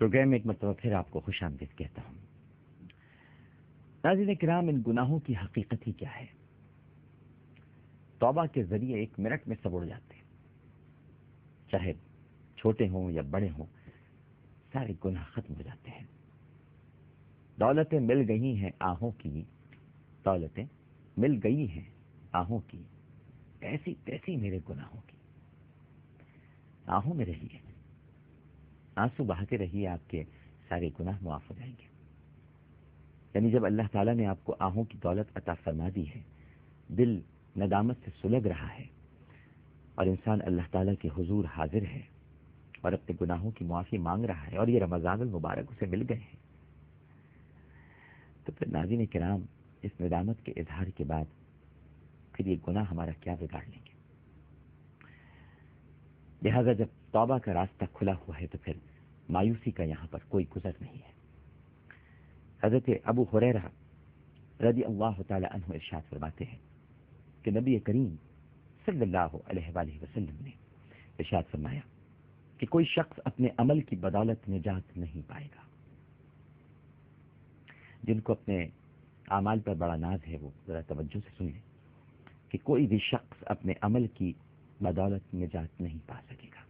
Programme میں ایک مرتبہ پھر آپ کو خوش آمدید کہتا ہوں۔ ناظرین کرام، ان گناہوں کی حقیقت ہی کیا ہے؟ توبہ کے ذریعے ایک منٹ میں سب اڑ جاتے ہیں، چاہے چھوٹے ہوں یا بڑے ہوں، سارے گناہ ختم ہو جاتے ہیں۔ دولتیں مل گئی ہیں آہوں کی، دولتیں مل گئی ہیں آہوں کی، ایسی تیسی میرے گناہوں کی۔ آہوں میں رہیے، آنسو بہاتے رہیے، آپ کے سارے گناہ معاف ہو جائیں گے۔ یعنی جب اللہ تعالیٰ نے آپ کو آہوں کی دولت عطا فرما دی ہے، دل ندامت سے سلگ رہا ہے اور انسان اللہ تعالیٰ کے حضور حاضر ہے اور اپنے گناہوں کی معافی مانگ رہا ہے، اور یہ رمضان المبارک اسے مل گئے ہیں، تو پھر ناظرین کرام اس ندامت کے اظہار کے بعد پھر یہ گناہ ہمارا کیا بگاڑ لیں گے؟ لہذا جب توبہ کا راستہ کھلا ہوا ہے تو پھر مایوسی کا یہاں پر کوئی گزر نہیں ہے۔ حضرت ابو ہریرہ رضی اللہ تعالی عنہ ارشاد فرماتے ہیں کہ نبی کریم صلی اللہ علیہ وآلہ وسلم نے ارشاد فرمایا کہ کوئی شخص اپنے عمل کی بدولت نجات نہیں پائے گا۔ جن کو اپنے اعمال پر بڑا ناز ہے وہ ذرا توجہ سے سن لیں کہ کوئی بھی شخص اپنے عمل کی بدولت نجات نہیں پا سکے گا۔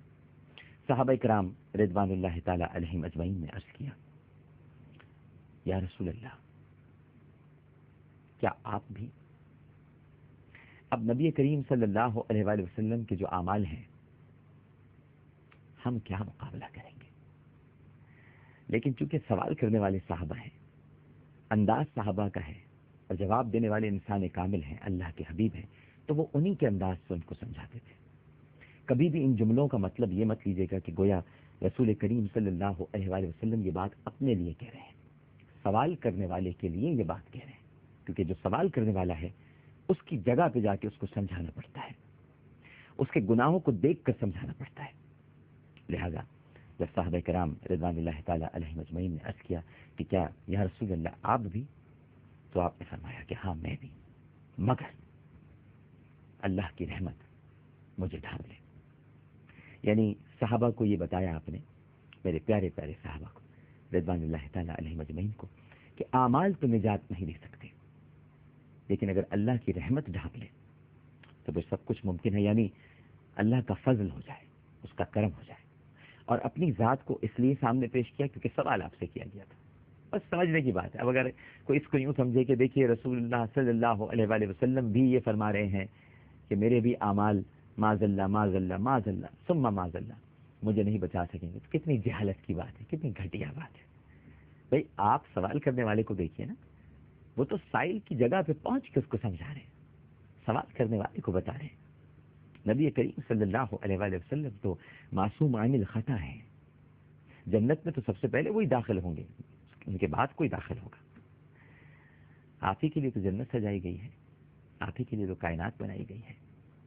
صحابہ کرام رضوان اللہ تعالی علیہم اجمعین نے عرض کیا، یا رسول اللہ، کیا آپ بھی؟ اب نبی کریم صلی اللہ علیہ وآلہ وسلم کے جو اعمال ہیں ہم کیا مقابلہ کریں گے؟ لیکن چونکہ سوال کرنے والے صحابہ ہیں، انداز صحابہ کا ہے اور جواب دینے والے انسان کامل ہیں، اللہ کے حبیب ہیں، تو وہ انہی کے انداز سے ان کو سمجھاتے تھے۔ کبھی بھی ان جملوں کا مطلب یہ مت لیجیے گا کہ گویا رسول کریم صلی اللہ علیہ وآلہ وسلم یہ بات اپنے لیے کہہ رہے ہیں، سوال کرنے والے کے لیے یہ بات کہہ رہے ہیں، کیونکہ جو سوال کرنے والا ہے اس کی جگہ پہ جا کے اس کو سمجھانا پڑتا ہے، اس کے گناہوں کو دیکھ کر سمجھانا پڑتا ہے۔ لہذا جب صحابہ کرام رضوان اللہ تعالی علیہم اجمعین نے عرض کیا کہ کیا یا رسول اللہ آپ بھی؟ تو آپ نے فرمایا کہ ہاں میں بھی، مگر اللہ کی رحمت مجھے ڈھانپ لے۔ یعنی صحابہ کو یہ بتایا آپ نے، میرے پیارے پیارے صحابہ کو رضوان اللہ تعالیٰ علیہ مجمعین کو، کہ اعمال تو نجات نہیں دے سکتے، لیکن اگر اللہ کی رحمت ڈھانپ لے تو وہ سب کچھ ممکن ہے۔ یعنی اللہ کا فضل ہو جائے، اس کا کرم ہو جائے۔ اور اپنی ذات کو اس لیے سامنے پیش کیا کیونکہ سوال آپ سے کیا گیا تھا، بس سمجھنے کی بات ہے۔ اب اگر کوئی اس کو یوں سمجھے کہ دیکھیے رسول اللہ صلی اللہ علیہ وآلہ وسلم بھی یہ فرما رہے ہیں کہ میرے بھی اعمال معاذ اللہ معاذ اللہ معاذ اللہ ثم معاذ اللہ مجھے نہیں بچا سکیں گے، تو کتنی جہالت کی بات ہے، کتنی گھٹیا بات ہے۔ بھئی آپ سوال کرنے والے کو دیکھیے نا، وہ تو سائل کی جگہ پہ پہنچ کے اس کو سمجھا رہے ہیں، سوال کرنے والے کو بتا رہے ہیں۔ نبی کریم صلی اللہ علیہ وآلہ وسلم تو معصوم عن الخطا ہے، جنت میں تو سب سے پہلے وہی داخل ہوں گے، ان کے بعد کوئی داخل ہوگا۔ آپ ہی کے لیے تو جنت سجائی گئی ہے، آپ ہی کے لیے تو کائنات بنائی گئی ہے،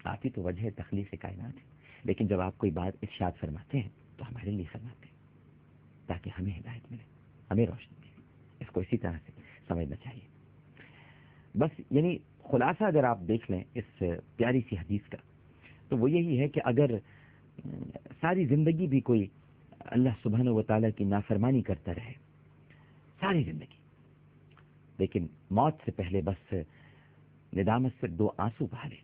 آپ ہی تو وجہ تخلیق کائنات ہے۔ لیکن جب آپ کوئی بات ارشاد فرماتے ہیں تو ہمارے لیے فرماتے ہیں تاکہ ہمیں ہدایت ملے، ہمیں روشنی ملے۔ اس کو اسی طرح سے سمجھنا چاہیے۔ بس یعنی خلاصہ اگر آپ دیکھ لیں اس پیاری سی حدیث کا تو وہ یہی ہے کہ اگر ساری زندگی بھی کوئی اللہ سبحانہ و تعالیٰ کی نافرمانی کرتا رہے ساری زندگی، لیکن موت سے پہلے بس ندامت سے 2 آنسو بہا لے،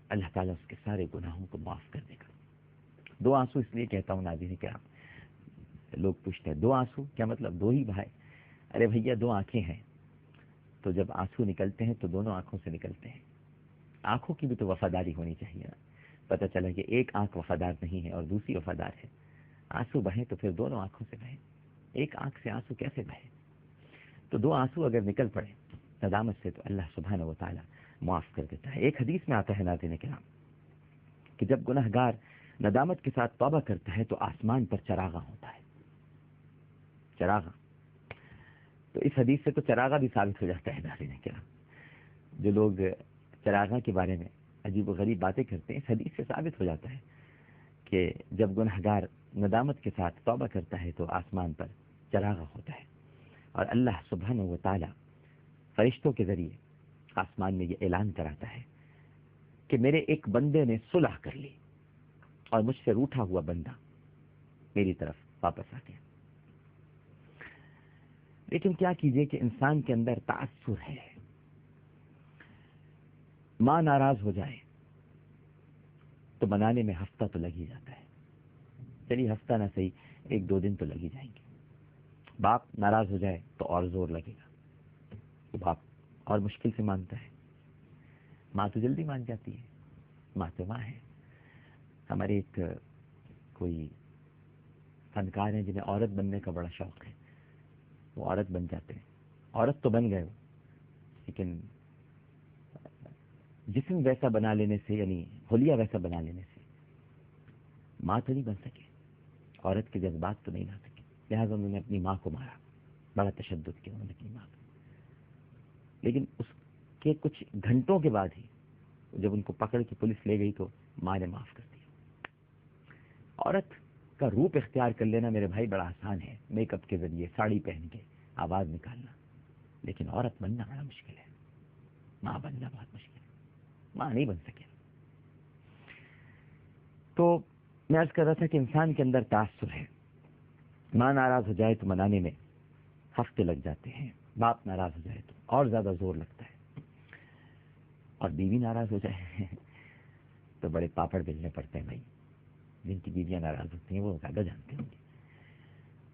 اللہ تعالیٰ اس کے سارے گناہوں کو معاف کر دے گا۔ 2 آنسو اس لیے کہتا ہوں ناظرین کہ آپ لوگ پوچھتے ہیں 2 آنسو کیا مطلب 2 ہی بہائے؟ ارے بھیا 2 آنکھیں ہیں تو جب آنسو نکلتے ہیں تو دونوں آنکھوں سے نکلتے ہیں۔ آنکھوں کی بھی تو وفاداری ہونی چاہیے نا۔ پتہ چلا کہ ایک آنکھ وفادار نہیں ہے اور دوسری وفادار ہے، آنسو بہیں تو پھر دونوں آنکھوں سے بہیں، ایک آنکھ سے آنسو کیسے بہے؟ تو 2 آنسو اگر نکل پڑے ندامت سے تو اللہ سبحانہ و تعالیٰ معاف کر دیتا ہے۔ ایک حدیث میں آتا ہے ناظرین کرام کہ جب گنہگار ندامت کے ساتھ توبہ کرتا ہے تو آسمان پر چراغاں ہوتا ہے، چراغاں۔ تو اس حدیث سے تو چراغاں بھی ثابت ہو جاتا ہے ناظرین کرام۔ جو لوگ چراغاں کے بارے میں عجیب و غریب باتیں کرتے ہیں، اس حدیث سے ثابت ہو جاتا ہے کہ جب گنہگار ندامت کے ساتھ توبہ کرتا ہے تو آسمان پر چراغاں ہوتا ہے، اور اللہ سبحانہ و تعالیٰ فرشتوں کے ذریعے آسمان میں یہ اعلان کراتا ہے کہ میرے ایک بندے نے صلح کر لی اور مجھ سے روٹھا ہوا بندہ میری طرف واپس آ گیا۔ لیکن کیا کیجئے کہ انسان کے اندر تعصر ہے. ماں ناراض ہو جائے تو منانے میں ہفتہ تو لگ ہی جاتا ہے. چلیے ہفتہ نہ صحیح 1-2 دن تو لگ ہی جائیں گے. باپ ناراض ہو جائے تو اور زور لگے گا. باپ اور مشکل سے مانتا ہے. ماں تو جلدی مان جاتی ہے. ماں تو ماں ہے. ہمارے ایک کوئی فنکار ہیں جنہیں عورت بننے کا بڑا شوق ہے. وہ عورت بن جاتے ہیں. عورت تو بن گئے وہ، لیکن جسم ویسا بنا لینے سے، یعنی حلیہ ویسا بنا لینے سے ماں تو نہیں بن سکے. عورت کے جذبات تو نہیں لا سکے. لہٰذا انہوں نے اپنی ماں کو مارا. بڑا تشدد کیا انہوں نے اپنی ماں کو. لیکن اس کے کچھ گھنٹوں کے بعد ہی جب ان کو پکڑ کے پولیس لے گئی تو ماں نے معاف کر دیا. عورت کا روپ اختیار کر لینا میرے بھائی بڑا آسان ہے، میک اپ کے ذریعے، ساڑی پہن کے آواز نکالنا. لیکن عورت بننا بڑا مشکل ہے. ماں بننا بہت مشکل ہے. ماں نہیں بن سکے. تو میں عرض کر رہا تھا کہ انسان کے اندر تعصب ہے. ماں ناراض ہو جائے تو منانے میں ہفتے لگ جاتے ہیں. باپ ناراض ہو جائے تو اور زیادہ زور لگتا ہے. اور بیوی ناراض ہو جائے تو بڑے پاپڑ بیلنے پڑتے ہیں. بھائی جن کی بیویاں ناراض ہوتی ہیں وہ زیادہ جانتے ہوں گے.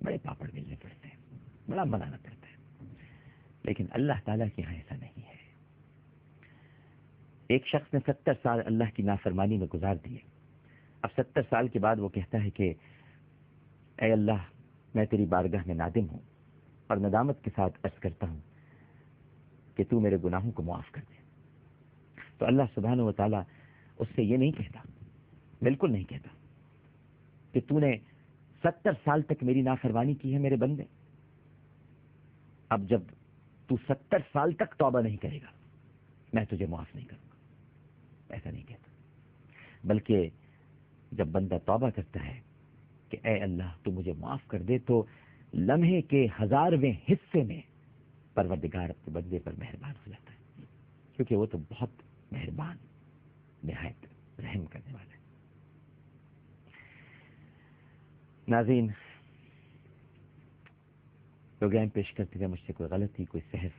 بڑے پاپڑ بیلنے پڑتے ہیں، بڑا بنانا پڑتا ہے. لیکن اللہ تعالیٰ کے یہاں ایسا نہیں ہے. ایک شخص نے 70 سال اللہ کی نافرمانی میں گزار دیے. اب 70 سال کے بعد وہ کہتا ہے کہ اے اللہ، میں تیری بارگاہ میں نادم ہوں اور ندامت کے ساتھ عرض کرتا ہوں کہ تو میرے گناہوں کو معاف کر دے. تو اللہ سبحانہ و تعالیٰ اس سے یہ نہیں کہتا، بالکل نہیں کہتا کہ تو نے 70 سال تک میری نافرمانی کی ہے میرے بندے، اب جب تو 70 سال تک توبہ نہیں کرے گا میں تجھے معاف نہیں کروں گا. ایسا نہیں کہتا. بلکہ جب بندہ توبہ کرتا ہے کہ اے اللہ تو مجھے معاف کر دے، تو لمحے کے 1000ویں حصے میں پروردگار اپنے بندے پر مہربان ہو جاتا ہے، کیونکہ وہ تو بہت مہربان، نہایت رحم کرنے والا ہے. ناظرین، پروگرام پیش کرتے تھے مجھ سے کوئی غلطی، کوئی سہو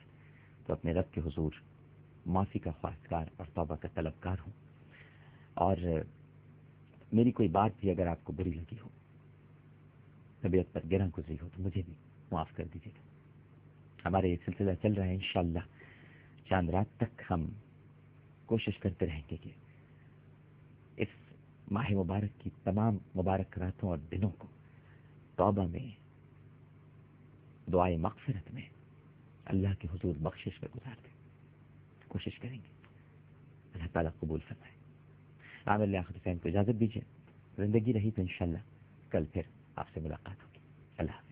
تو اپنے رب کے حضور معافی کا خواستگار اور توبہ کا طلبگار ہوں. اور میری کوئی بات بھی اگر آپ کو بری لگی ہو، طبیعت پر گرہ گزری ہو، تو مجھے بھی معاف کر دیجیے گا. ہمارے یہ سلسلہ چل رہا ہے، انشاءاللہ چاند رات تک ہم کوشش کرتے رہیں گے کہ اس ماہ مبارک کی تمام مبارک راتوں اور دنوں کو توبہ میں، دعائے مغفرت میں، اللہ کے حضور بخشش میں گزار دیں. کوشش کریں گے. اللہ تعالیٰ قبول فرمائے. عامر آخر حسین کو اجازت دیجیے. زندگی رہی تو انشاءاللہ کل پھر آپ سے ملاقات ہوگی. اللہ حافظ.